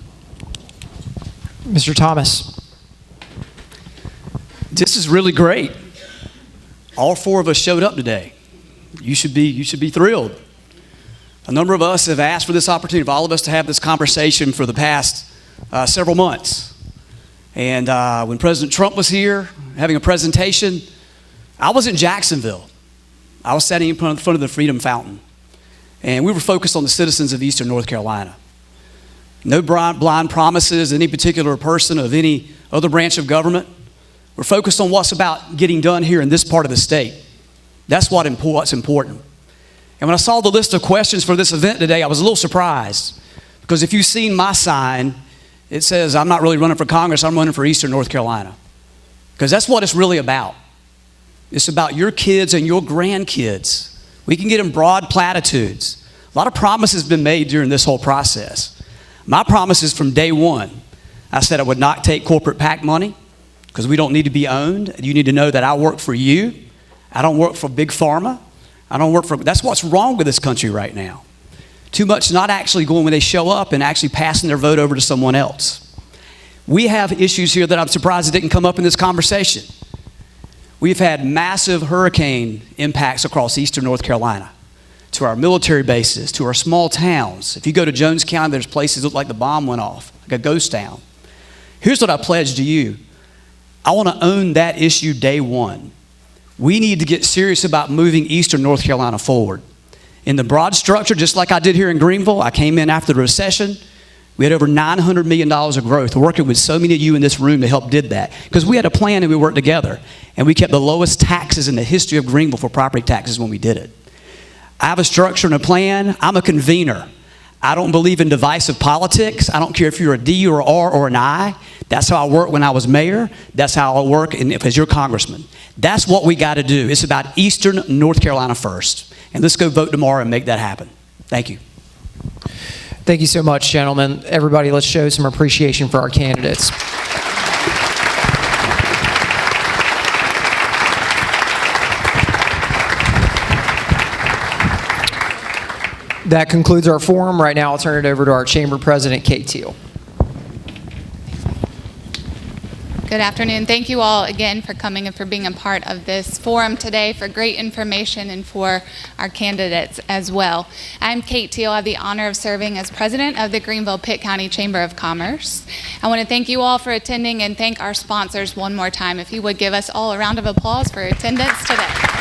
Mr. Thomas. This is really great. All 4 of us showed up today. You should be thrilled. A number of us have asked for this opportunity, for all of us to have this conversation for the past several months. And when President Trump was here having a presentation, I was in Jacksonville. I was standing in front of the Freedom Fountain. And we were focused on the citizens of Eastern North Carolina. No blind promises to any particular person of any other branch of government. We're focused on what's about getting done here in this part of the state. That's what's important. And when I saw the list of questions for this event today, I was a little surprised. Because if you've seen my sign, it says, I'm not really running for Congress, I'm running for Eastern North Carolina. Because that's what it's really about. It's about your kids and your grandkids. We can get in broad platitudes. A lot of promises have been made during this whole process. My promises from day one, I said I would not take corporate PAC money because we don't need to be owned. You need to know that I work for you. I don't work for Big Pharma. That's what's wrong with this country right now. Too much not actually going when they show up and actually passing their vote over to someone else. We have issues here that I'm surprised it didn't come up in this conversation. We've had massive hurricane impacts across Eastern North Carolina, to our military bases, to our small towns. If you go to Jones County, there's places that look like the bomb went off, like a ghost town. Here's what I pledge to you. I want to own that issue day one. We need to get serious about moving Eastern North Carolina forward. In the broad structure, just like I did here in Greenville, I came in after the recession. We had over $900 million of growth, working with so many of you in this room to help did that. Because we had a plan and we worked together. And we kept the lowest taxes in the history of Greenville for property taxes when we did it. I have a structure and a plan. I'm a convener. I don't believe in divisive politics. I don't care if you're a D or an R or an I. That's how I worked when I was mayor. That's how I work as your congressman. That's what we got to do. It's about Eastern North Carolina first. And let's go vote tomorrow and make that happen. Thank you. Thank you so much, gentlemen. Everybody, let's show some appreciation for our candidates. That concludes our forum. Right now, I'll turn it over to our chamber president, Kate Teal. Good afternoon. Thank you all again for coming and for being a part of this forum today, for great information and for our candidates as well. I'm Kate Teal. I have the honor of serving as president of the Greenville Pitt County Chamber of Commerce. I want to thank you all for attending and thank our sponsors one more time. If you would give us all a round of applause for attendance today.